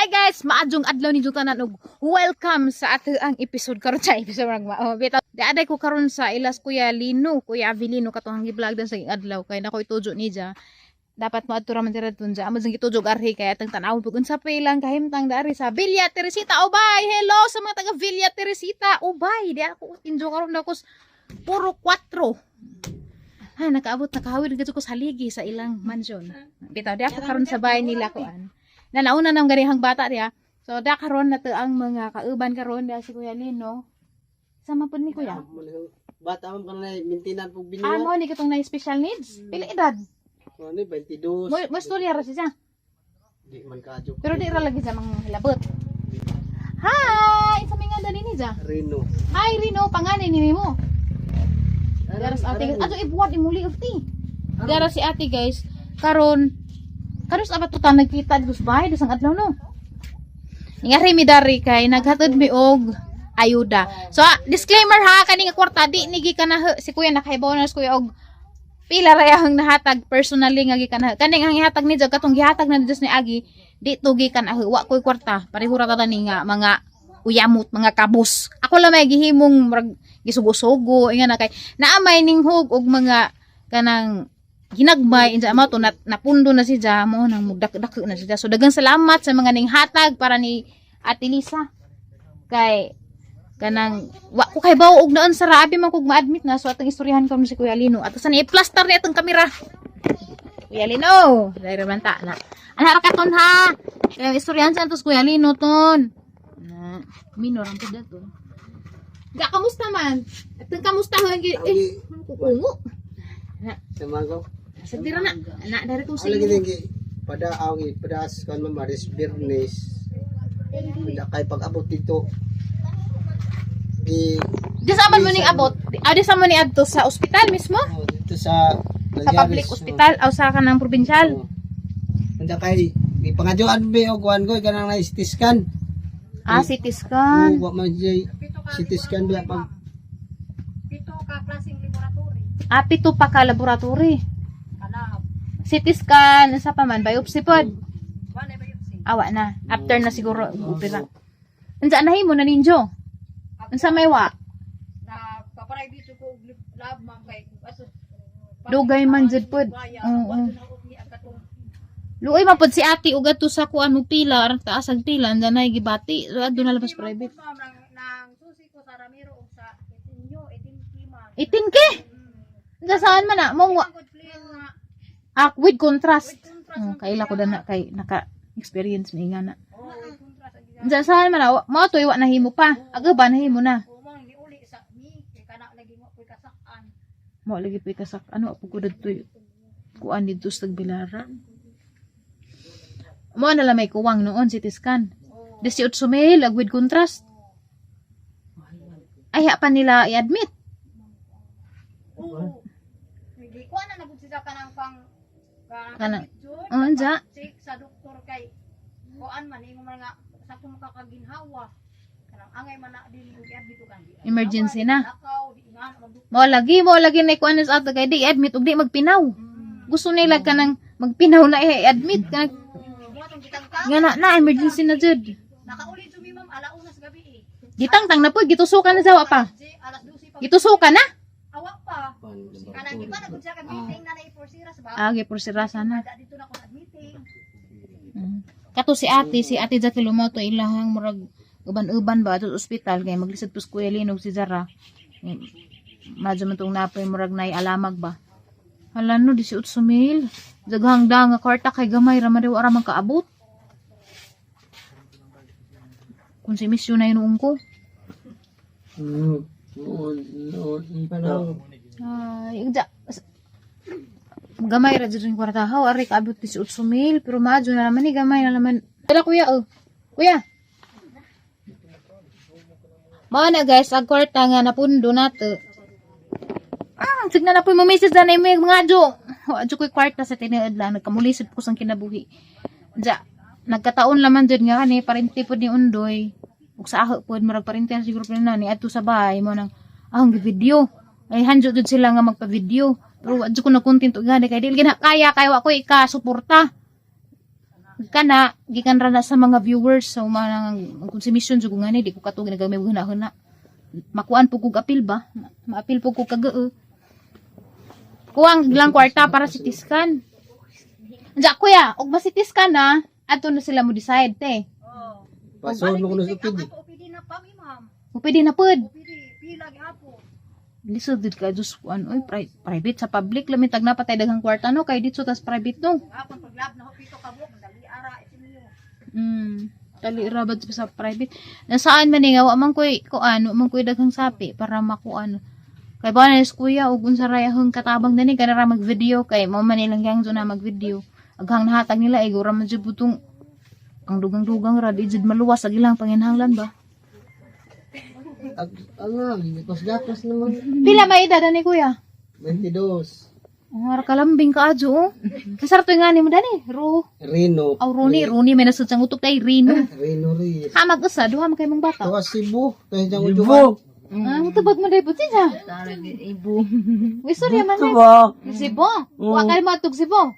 Hi guys, maadjong adlaw ni tanan og welcome sa ato ang episode karon sa episode magma. Bitaw, diaday ko karon sa ilas Kuya Lino, Kuya Avelino katong gi-vlog dan sa adlaw kay nako itujo ni ja. Dapat maadto ra man dira tunja. Amo jang itujog arhi kay atang tan-aw pug unsa pilang kahimtang dari sa Villa Teresita. Ubay, hello sa mga taga Villa Teresita. Ubay, di ako injo karon ako puro 4. Nakahawid gid ko sa haligi sa ilang mansion. Bitaw, di ako karon sa bahay nila kuan. Na nauna nang garihang bata diya. So da karon na to ang mga kauban karon da si Kuya Lino. Sama pud ni Kuya. Bata man kanay maintenance pug binuo. Mo ni katong na special needs. Pila edad? Ano 22. Mo storya ra siya. Di man kadyo. Pero di ra lagi sa mga hilabot. Hi, sa mga dali ni ja. Reno. Hi Rino, pangalan ni mo. Garas ate. Ato ibuhat imuli ufti. Garas si ate guys. Karon sa abat tutan nagkita dito sa bahay sang adlaw no. Ngari mi dari kay naghatod mi og ayuda. So disclaimer ha, kani nga kwarta di nigi kana si Kuya nakahibaw na si Kuya og pila ra yang nahatag personally nga gikan. Kani nga gihatag ni jud katong gihatag na Dios ni Agi, di tugi kan wa koy kwarta. Pareho ra ta ni nga mga uyamot, mga kabus. Ako lang may gihimong gisugo-sugo inga na kay naamay ning hug og mga kanang ginagmay insa mo to napundo na si Ja mo nang mugdak-dak na siya. So daghang salamat sa mga ning hatag para ni Ate Lisa. Kay kanang wa ko kay bawo og noon sa rabi man kog ma-admit na so atong istoryahan ko si Kuya Lino. At sa ni i-plaster ni atong kamera. Kuya Lino, dai man ta na. Ana ra katon ha. Kay istoryahan sa Kuya Lino ton. Na minor ang pud daton. Ga kamusta man? Atong kamusta hanggi kukungo. Tamago. Sadira na. Anak dari kong Lagi lagi pada awi pada kan mamaris Bernes. Pada kay pag-abot dito. Di sa man mo ning abot? Di sa mo ni adto sa ospital mismo? Dito sa Public hospital o sa kanang provincial? Pada kay ipangadyoan be og kuan ko kanang na CT scan. CT scan. Wa man jay CT scan biya pag Pito ka klaseng laboratory. Pito pa ka laboratory. Kanab. CT scan, sa pa man, biopsy pod. Wala ba yun si? Awa na. After na siguro, upira. Unsa na himo na ninjo? Unsa may wa? Na paprivate ko og lab ma'am kay aso. Dugay man jud pod. Oo. Luoy man pod si ate ug adto sa kuan mo pilar, taas ang pila, nanay gibati. So adto na labas private. Nang susi ko sa Ramiro og sa Etinyo, Etinkiman. 18K. Unsa saan man na mo with contrast. Kaila ko na kay naka-experience mi nga na. Unsa saan man na mo to iwa na himo pa. Aga ba na himo na? Umang giuli sa mi kay kana lagi mo koy kasakan. Mo lagi pa kasak ano apo ko dito kuan dito sa Tagbilaran. Mo na lang may kuwang noon CT scan. 18,000 with contrast. Ay pa nila i-admit. Oo. Hindi ko na nagud siya kanang pang Kanang unsa? check sa doktor kay kuan man ingon man nga sa kung makakaginhawa. Kanang angay man na din yung i-admit kan. Emergency na. Nakaw di nga man Mo lagi na kuan sa ato kay di admit ug di magpinaw. Gusto nila kanang magpinaw na i-admit kanang nga na emergency na jud. nakauli jud mi ma'am alauna sa gabi eh. Gitangtang na po gitusukan na jawa pa. Alas 12 pa. Gitusukan na. Awak pa. Kanang di ba nagud siya ka meeting na na-iporsira sa ba? Agi por si Rasa na. Dito na ko nag-meeting. Kato si ate Jackie Lumoto ilahang murag uban-uban ba ato ospital kay maglisod pus Kuya Lino si Zara. Madyo man tong napoy murag nay alamag ba. Hala no 18,000. Daghang nga kwarta kay gamay ra man ara man kaabot. Kung si Miss yun na inuong ko. Ay, gamay ra dyan yung kwarta. How, aray kaabot 18,000. Pero madyo na naman gamay na naman. Tala kuya, Kuya. Mga na guys, ang kwarta nga napundo na to. Signa na po yung message na yung mga adyo. Adyo ko yung kwarta sa tiniod lang. Nagkamulisod ko sang kinabuhi. Diya, nagkataon laman dyan nga ni parinti po ni Undoy. Ug sa aho po, marag parinti na siguro po na ni adto sa bahay mo nang video. Ay handyo dyan sila nga magpa-video. Pero adyo ko na content og gani kay dili gina kaya wa ko ika-suporta. kana gikan ra na sa mga viewers sa mga konsumisyon jud ngani di ko katong ginagamay huna-huna. Makuan po kog apil ba? Maapil po kog kagaa. Kuwang ilang kwarta para si Tiskan. Anja kuya, og masitiskan na, ato na sila mo decide te. Oh. Paso mo kuno sa pidi. Ato pwede na pa mi ma'am. Pwede na pud. Pwede pila gyapon. Lisod did ka just kuan oy private sa public lamin tag napatay daghang kwarta no kay dito tas private no. Apon paglab na hopito ka buok dali ara isinyo. Dali rabad sa private. Nasaan man nga wa man koy kuan, wa man koy daghang sapi para makuan. Kay ba na kuya ug unsa rayahong katabang dani kana ra mag-video kay mo man ilang yang na mag-video. Aghang nahatag nila ay gura man jud butong ang dugang-dugang ra di jud maluwas ag ilang panginhanglan ba. Gapos naman. Pila may edad ni kuya? 22. Ang kalambing ka adyo oh. Kasarap to nga ni mo dani. Rino. Roni may nasud sang utok tay Rino. Rino Riz. Ha mag-usa duha man kay mong bata. Tawa Cebu. Kaya dyan ujuan. Tubag mo dai puti siya. Ibu. Uy, sorry man. Tubo. Sibo. Wa kay mo atog Sibo.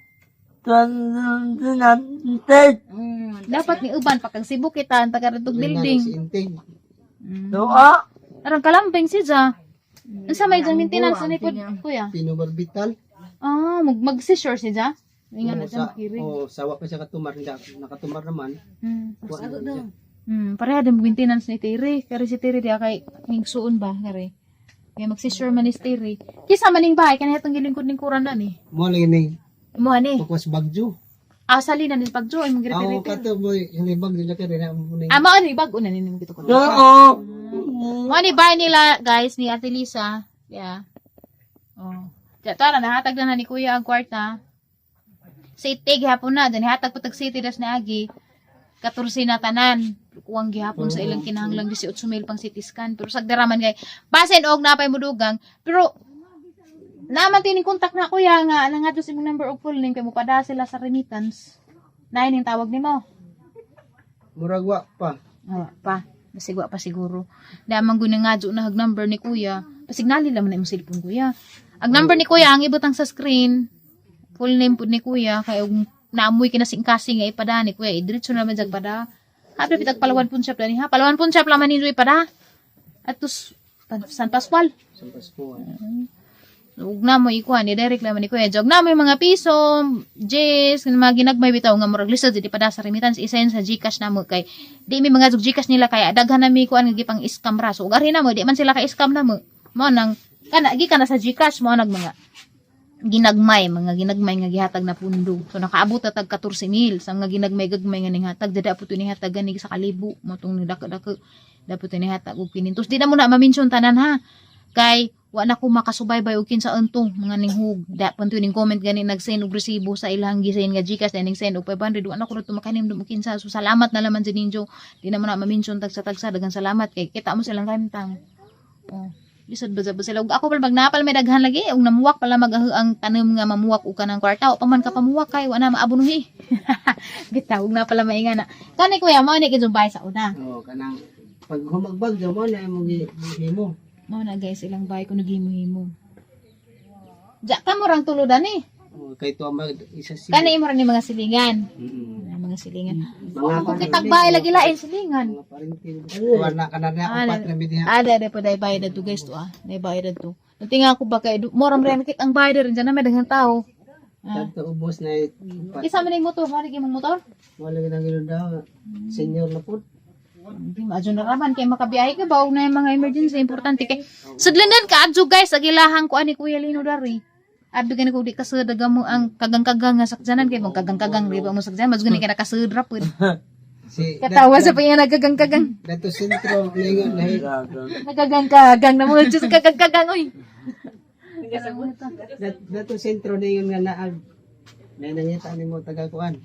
Dapat ni uban pa kag Sibo kita ang taga ratog building. Inting. Doa. Arang kalambing siya. Unsa may jang maintenance ni pud kuya? Pinobarbital. Mag-seizure siya. Ingan na siya makiri. Sawa pa siya katumar. Nakatumar naman. Pareha din maintenance ni Terry. Kaya si Terry diya kay hingsuon ba kare. Kaya mag-seizure man ni Terry. Kisa maning bahay kanaya tong gilingkod ning kuran na ni. Mo lagi ni. Mo ani. Pagwas Bagyo. Sali na ni pagjo ay mong Ako repair. kato mo. Hindi Bagyo na kaya rin. Mao ni bag una ni mo gito ko. Oo. Mo ni bahay nila guys ni Ate Lisa. Yeah. Tara nahatag na ni kuya ang kwarta. City gihapon na, dan hatag patag city das na agi. 14 na tanan. Kuwang gihapon sa ilang kinahanglang 18,000 pang CT scan. Pero sagdaraman kay basin og napay mudugang. Pero naman tining kontak na kuya nga nangadto si mong number og full name kay mo pada sila sa remittance. Nay ning tawag nimo. Muragwa pa. Pa. Masigwa pa siguro. Damang gunangadto na hag number ni kuya. Pasignali lang man imong cellphone kuya. Ang number ni kuya ang ibutang sa screen. Full name pud ni kuya kay og naamoy kinasing-kasing nga ipada ni kuya. Diretso na man jag pada. Habi pitag Palawan Pawn Shop dani ha. Palawan Pawn Shop laman ninyo ipada. Atus San Pascual. Sampas po. Ug na mo ikuan ni direct laman ni kuya. Jog na mo yung mga piso, J's, mga ginagmay bitaw nga murag lisod di pada sa remittance isayon sa GCash na mo kay di mi mga GCash nila kaya daghan na mi kuan nga gipang scam ra. So ugari na mo di man sila ka scam na mo. Mo nang kana gi kana sa GCash mo nag mga ginagmay nga gihatag na pundo. So nakaabot ta tag 14,000 sa mga ginagmay nga ning hatag dada puto ni hatag ganig sa kalibo mo tong dako-dako dapat ni hatag og 500. Di na mo na ma-mention tanan ha. Kay wa na ko makasubaybay og kinsa unto mga ninghug. Dapat ning comment gani nag-send og resibo sa ilang gisend nga GCash na ning send og 500 wa na ko to makanim og kinsa. So salamat na laman din ninyo. Di na mo na ma-mention tagsa-tagsa daghang salamat kay kita mo silang kantang. Lisod ba sila ug ako pala magnapal may daghan lagi ug namuwak pala ang tanom nga mamuwak og kanang kwarta o paman ka pamuwak kay wa na maabunuhi. Bitaw na pala mainga na. Kani kuya mo ni gijumbay sa una. Kanang pag humagbag mo na mo gihimo. Mo na guys ilang bahay ko naghimo-himo. Ja ka mo rang tulodan ni. Kay to isa si. Kani imo ra ni mga silingan. Mga silingan. Kung kitag bahay lagi lain silingan. Mga parintin. Wala ka na niya upat na bidiha. Ada po dai bayad to guys to Dai bayad to. Tinga ko ba kay moram ren kit ang bayad rin diyan na may daghang tao. Tanto ubos na upat. Isa man ning motor, mo ni imong motor? Wala gyud ang daw. Senior na pud. Hindi adyo na raman kay makabiyahe ka ba og na mga emergency importante kay sudlanan ka adyo guys agilahang ko ani Kuya Lino dari. Adto gani ko di kasadaga mo ang kagang-kagang nga sakjanan kay mo kagang-kagang di ba mo sakjan mas gani kay nakasudra pud. Si Katawa sa panya nagagang-kagang. dato sentro ningon na Nagagang-kagang na mo just kagang-kagang oy. dato sentro ningon nga naag. Nananyata ni mo taga kuan.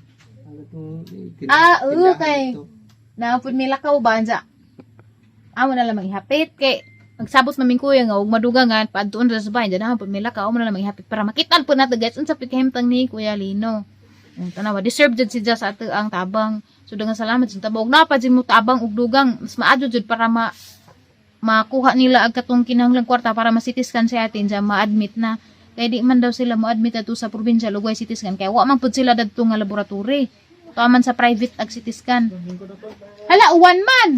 Okay. Naapod may lakaw ba anja. Amo na lang ihapit kay magsabot maming kuya nga ug madugangan paadtuon ra sa bahay diyan na pud may lakaw amo na lang ihapit para makitan pud nato guys unsa pud kahimtang ni Kuya Lino. Tanawa deserve jud si sa ato ang tabang. So daghang salamat sa tabang ug napad mo tabang ug dugang mas maadyo jud para makuha nila ang katong kinahanglang kwarta para ma-CT-scan sa atin sa ma-admit na. Kaya di man daw sila mo-admit ato sa probinsya lugay CT scan kaya wa man pud sila dadto nga laboratory. Tuaman sa private ag CT scan. Hala, uwan man.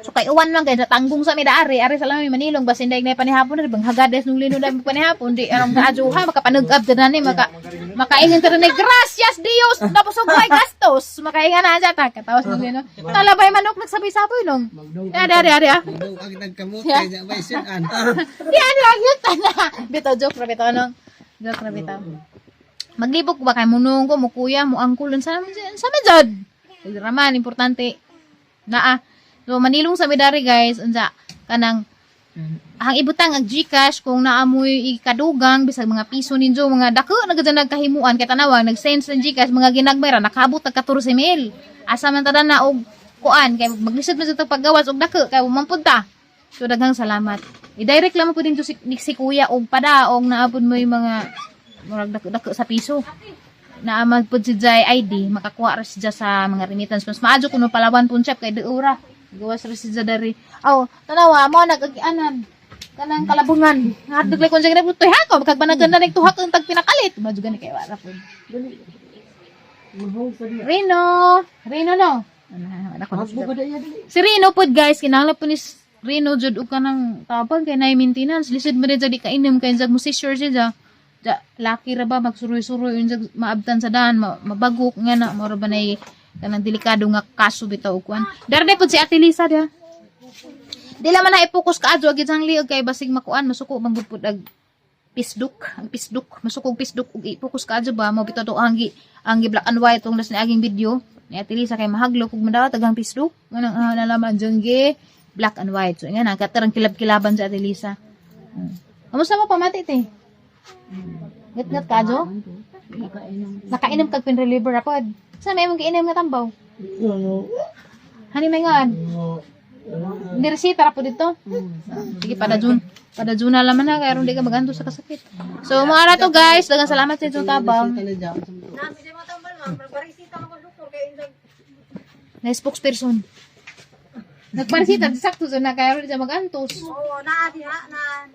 So kay uwan man kay natanggong sa mida ari sa lami Manilong bas inday na panihapon na bang hagades nung lino na panihapon di arong kaajuha makapanugab na ni makaingan ta ni gracias Dios tapos og may gastos makaingan na sa ta katawas nung lino talabay manok nagsabi-saboy long ari Ang nagkamote ya may sinan. yan lang yun na bitaw joke ra bitaw nong joke ra bitaw maglibok ba kay munong ko mo kuya mo angkulon sa medjod raman importante naa. So Manilong sa Midari guys, unsa kanang ang ibutang ag GCash kung naamoy ikadugang bisag mga piso ninyo mga dako na gid nagkahimuan kay tanawang nag-send sa GCash mga ginagmay ra nakabot tag 14,000. Asa man tadan na og kuan kay maglisod man sa paggawas og dako kay mampud ta. So daghang salamat. I-direct lang mo pud dito si kuya og padaong naapod mo yung mga murag dako sa piso. Na magpud si Jai ID makakuha ra siya sa mga remittance mas maadyo kuno Palawan Punchap kay deura. Gawas ra siya dari. Aw, tanawa mo nagagianan. Kanang kalabungan. Hadlok lay kon sa ginabutoy ha ko kag banaganda ning tuhak ang tag pinakalit. Madyo gani kay wala pud. Rino no. Si Rino pud guys kinahanglan pud ni Rino jud og kanang tabang kay nay maintenance. Lisod mo din di kainom kay jag mo si sure siya. Laki ra ba magsuroy-suroy yung maabtan sa daan mabagok nga na moro ba nay kanang delikado nga kaso bitaw kuan darde pud si Ate Lisa dia dila man na i-focus ka adto agid sang liog kay basig makuan masuko manggud pud ag pisduk masukog pisduk ug i-focus ka adto ba mo bitaw to ang black and white tong nas ni aging video ni Ate Lisa kay mahaglok ug madawat tagang pisduk nganang nalaman jengge black and white so nga na katarang kilab-kilaban sa Ate Lisa kamusta mo pamati te ngat ka adto nakainom kag pain reliever apod. Sa may mong giinom nga tambaw? Hani may ngaan? Niresita ra po dito? Sige, padajun na laman na, kaya ron di ka maganto sa kasakit. So, mga arato guys, dagang salamat sa itong tabang. Nami di mo tambal ma'am, barisita ako doktor kay indag. Na spokesperson. Nagparisita, sakto sa na, kaya ron di ka magantos. Oo, naa diha na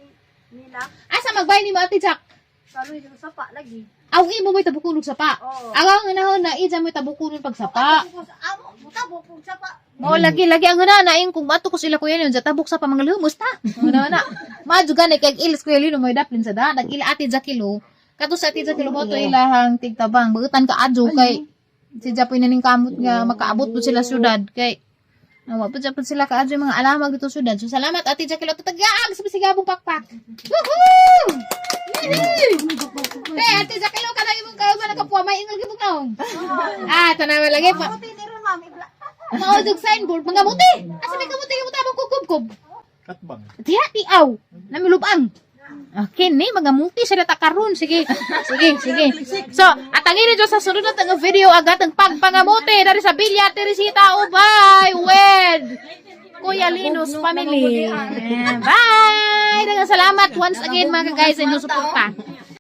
nila. Asa magbay ni mo Ate Jack? Kaloy sa pa lagi. Aw, imo mo'y tabukulog sa pa. Oo. Ang nahon na, ija mo'y tabukulog pag sa pa. Amo, mutabok kung sa pa. Mo lagi ang na ing kung bato ko sila kuya niyo tabok sa pamangalumos ta. Na. Majuga na kay ilis kuya lino mo'y daplin sa da. Nag-ila Ate Jakilo. Kato sa Ate Jakilo mo to ilahang tigtabang. Buutan ka adyo kay si Japoy na ning kamot nga makaabot po sila syudad kay nawa po Japon sila ka adyo mga alamag dito syudad. So salamat Ate Jakilo tatagaag sa bisigabong pakpak. Woohoo! Ate Jakilo ka na imong kayo ba nakapuwa may ingal gibog naong. Tanawa lagi pa. Muti ni ron ma'am, ibla. Maudog signboard, mga muti. Asa may kamuti yung tabang kukub-kub. Katbang. Tiya, tiaw. Namilubang. Okay, ni, mga muti siya natakaroon. Sige. So, at ang inyo sa sunod na tanga video, agad ang pagpangamuti dari sa Villa Teresita Ubay. Wed. Kuya Linus family. Bye! Dagang salamat once again mga guys sa inyong suporta.